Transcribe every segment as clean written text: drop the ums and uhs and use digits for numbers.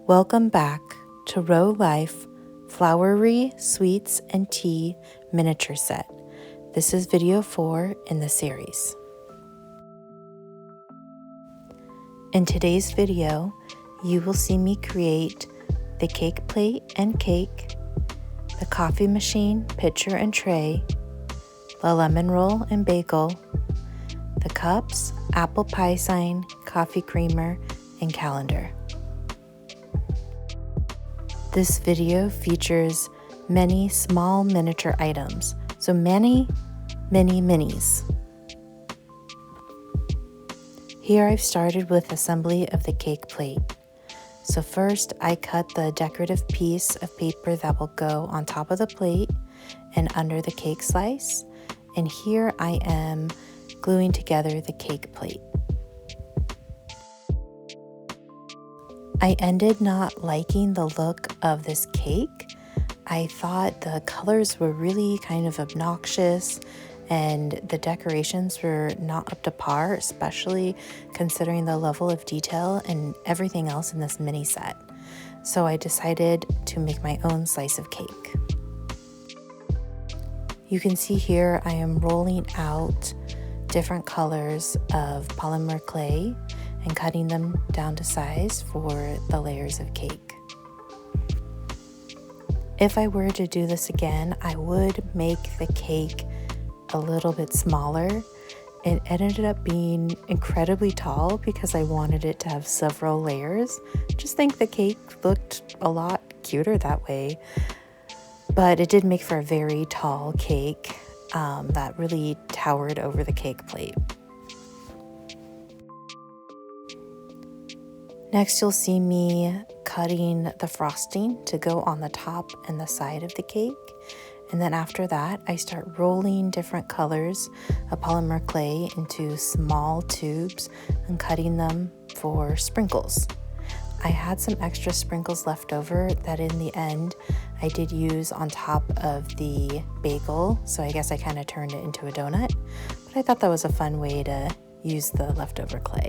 Welcome back to Rolife Flowery Sweets and Tea miniature set. This is video 4 in the series. In today's video, you will see me create the cake plate and cake, the coffee machine, pitcher and tray, the lemon roll and bagel, the cups, apple pie sign, coffee creamer, and calendar. This video features many small miniature items, so many minis. Here I've started with assembly of the cake plate. So first I cut the decorative piece of paper that will go on top of the plate and under the cake slice, and here I am gluing together the cake plate. I ended not liking the look of this cake. I thought the colors were really kind of obnoxious and the decorations were not up to par, especially considering the level of detail and everything else in this mini set. So I decided to make my own slice of cake. You can see here I am rolling out different colors of polymer clay and cutting them down to size for the layers of cake. If I were to do this again, I would make the cake a little bit smaller. It ended up being incredibly tall because I wanted it to have several layers. Just think the cake looked a lot cuter that way, but it did make for a very tall cake that really towered over the cake plate. Next, you'll see me cutting the frosting to go on the top and the side of the cake. And then after that, I start rolling different colors of polymer clay into small tubes and cutting them for sprinkles. I had some extra sprinkles left over that in the end I did use on top of the bagel. So I guess I kind of turned it into a donut, but I thought that was a fun way to use the leftover clay.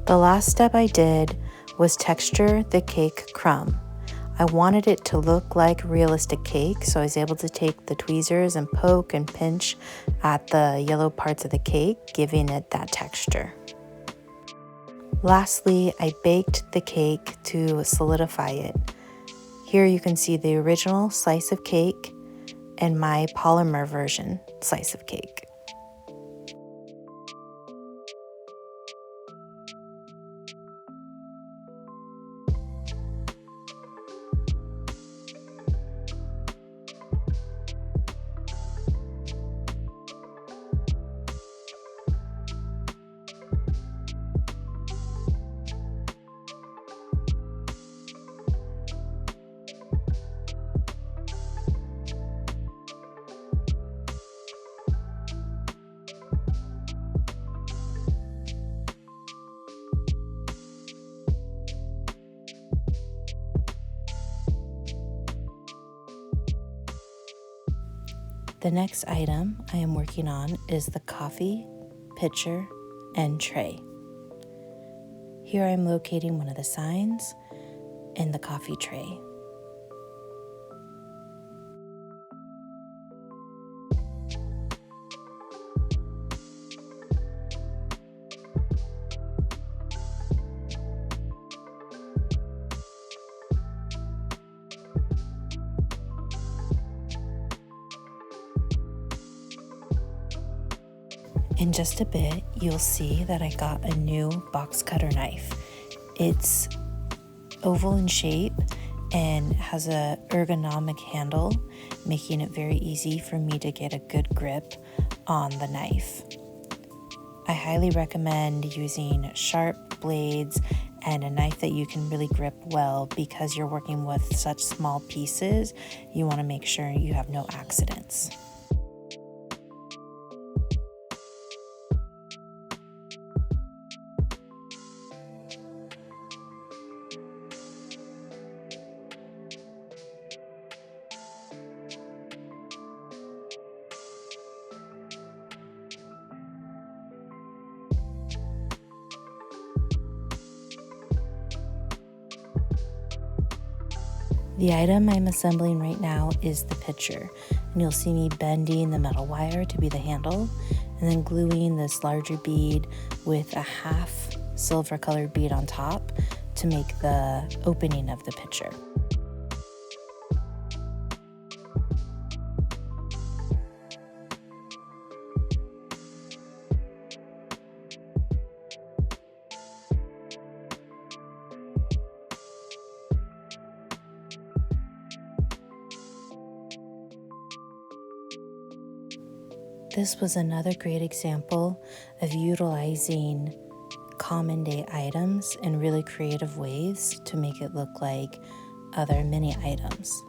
The last step I did was texture the cake crumb. I wanted it to look like realistic cake, so I was able to take the tweezers and poke and pinch at the yellow parts of the cake, giving it that texture. Lastly, I baked the cake to solidify it. Here you can see the original slice of cake and my polymer version slice of cake. The next item I am working on is the coffee, pitcher, and tray. Here I'm locating one of the signs in the coffee tray. In just a bit, you'll see that I got a new box cutter knife. It's oval in shape and has a ergonomic handle, making it very easy for me to get a good grip on the knife. I highly recommend using sharp blades and a knife that you can really grip well because you're working with such small pieces. You want to make sure you have no accidents. The item I'm assembling right now is the pitcher, and you'll see me bending the metal wire to be the handle, and then gluing this larger bead with a half silver colored bead on top to make the opening of the pitcher. This was another great example of utilizing common day items in really creative ways to make it look like other mini items.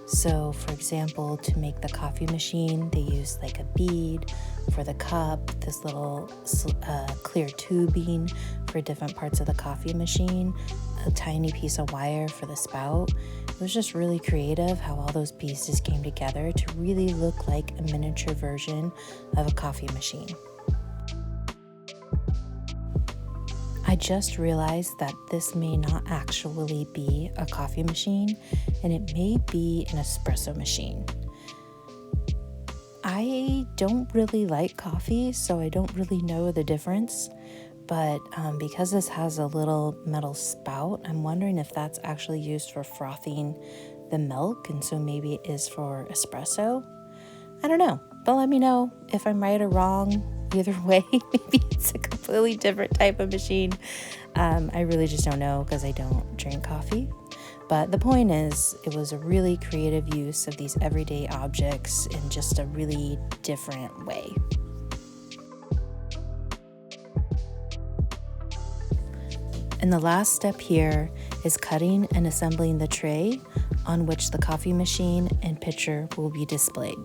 So for example, to make the coffee machine, they used like a bead. For the cup, this little clear tubing for different parts of the coffee machine, a tiny piece of wire for the spout. It was just really creative how all those pieces came together to really look like a miniature version of a coffee machine. I just realized that this may not actually be a coffee machine, and it may be an espresso machine. I don't really like coffee, so I don't really know the difference, but because this has a little metal spout, I'm wondering if that's actually used for frothing the milk, and so maybe it is for espresso. I don't know, but let me know if I'm right or wrong. Either way, maybe it's a completely different type of machine. I really just don't know because I don't drink coffee. But the point is, it was a really creative use of these everyday objects in just a really different way. And the last step here is cutting and assembling the tray on which the coffee machine and pitcher will be displayed.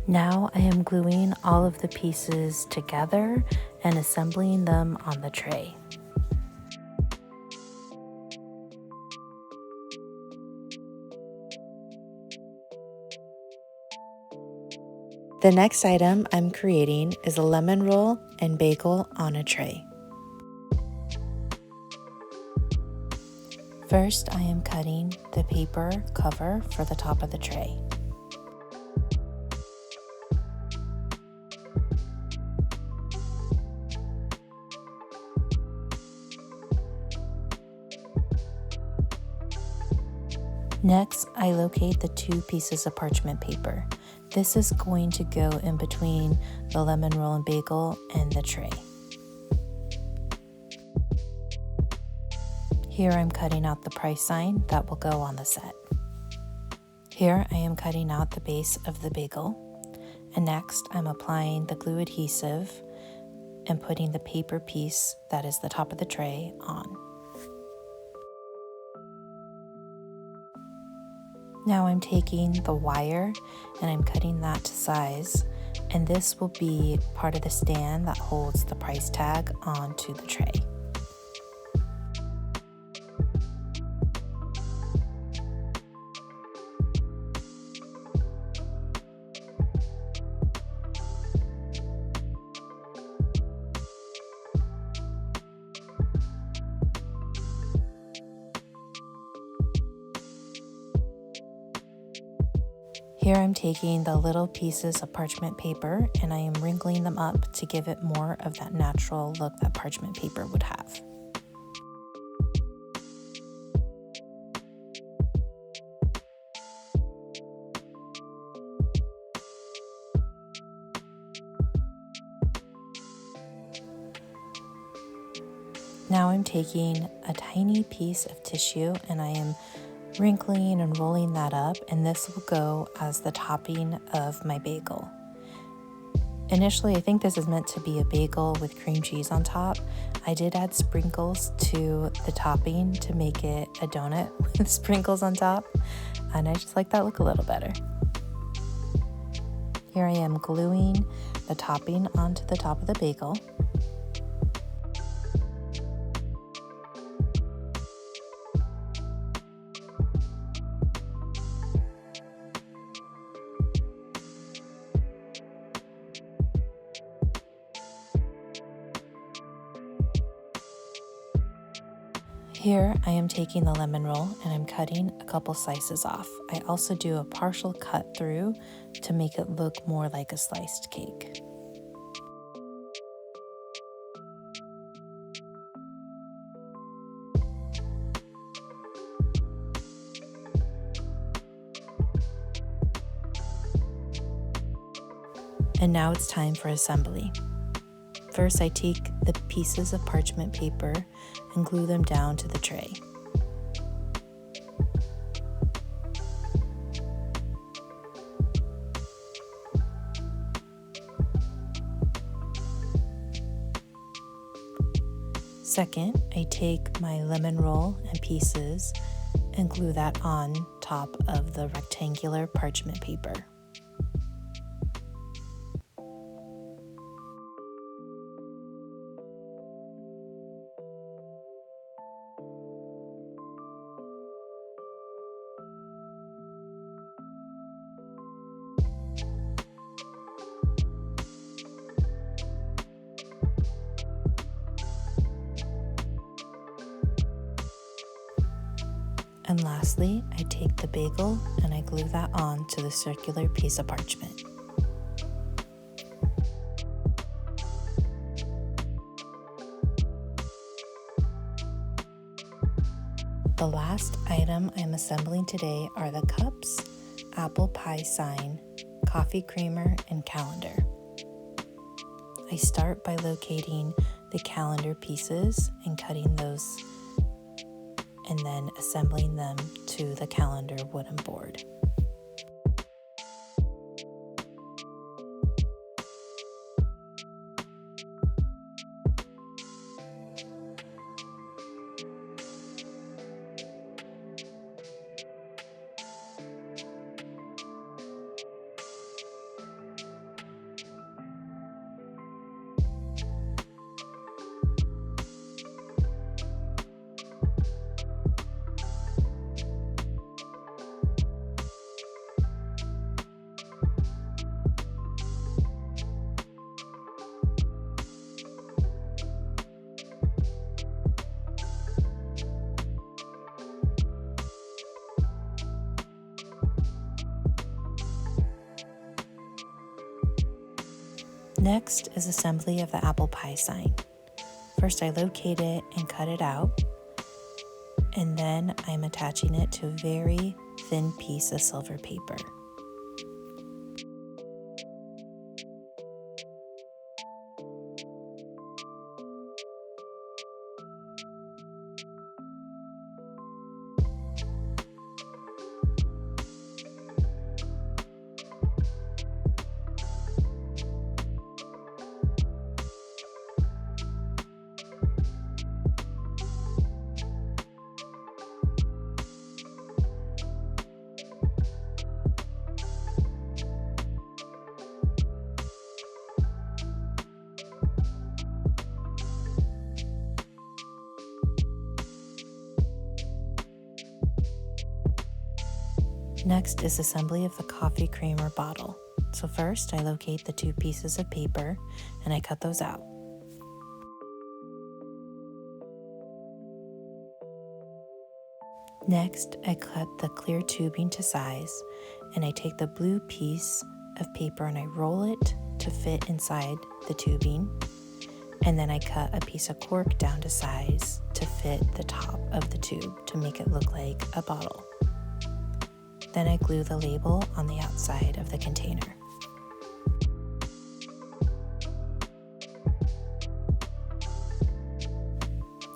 Now I am gluing all of the pieces together and assembling them on the tray. The next item I'm creating is a lemon roll and bagel on a tray. First, I am cutting the paper cover for the top of the tray. Next, I locate the 2 pieces of parchment paper. This is going to go in between the lemon roll and bagel and the tray. Here I'm cutting out the price sign that will go on the set. Here I am cutting out the base of the bagel. And next I'm applying the glue adhesive and putting the paper piece that is the top of the tray on. Now I'm taking the wire and I'm cutting that to size, and this will be part of the stand that holds the price tag onto the tray. Here I'm taking the little pieces of parchment paper and I am wrinkling them up to give it more of that natural look that parchment paper would have. Now I'm taking a tiny piece of tissue and I am wrinkling and rolling that up, and this will go as the topping of my bagel. Initially, I think this is meant to be a bagel with cream cheese on top. I did add sprinkles to the topping to make it a donut with sprinkles on top, and I just like that look a little better. Here I am gluing the topping onto the top of the bagel. Here I am taking the lemon roll and I'm cutting a couple slices off. I also do a partial cut through to make it look more like a sliced cake. And now it's time for assembly. First, I take the pieces of parchment paper and glue them down to the tray. Second, I take my lemon roll and pieces and glue that on top of the rectangular parchment paper. And lastly, I take the bagel and I glue that on to the circular piece of parchment. The last item I'm assembling today are the cups, apple pie sign, coffee creamer, and calendar. I start by locating the calendar pieces and cutting those, and then assembling them to the calendar wooden board. Next is assembly of the apple pie sign. First I locate it and cut it out, and then I'm attaching it to a very thin piece of silver paper. Next is assembly of the coffee creamer bottle. So first I locate the 2 pieces of paper and I cut those out. Next I cut the clear tubing to size, and I take the blue piece of paper and I roll it to fit inside the tubing, and then I cut a piece of cork down to size to fit the top of the tube to make it look like a bottle. Then I glue the label on the outside of the container.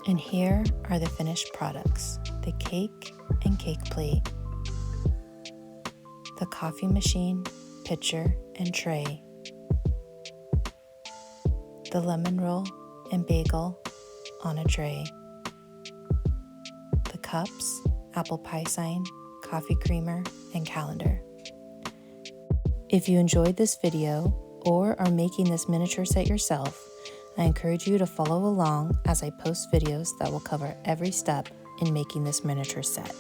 And here are the finished products: the cake and cake plate, the coffee machine, pitcher, and tray, the lemon roll and bagel on a tray, the cups, apple pie sign, coffee creamer, and calendar. If you enjoyed this video or are making this miniature set yourself, I encourage you to follow along as I post videos that will cover every step in making this miniature set.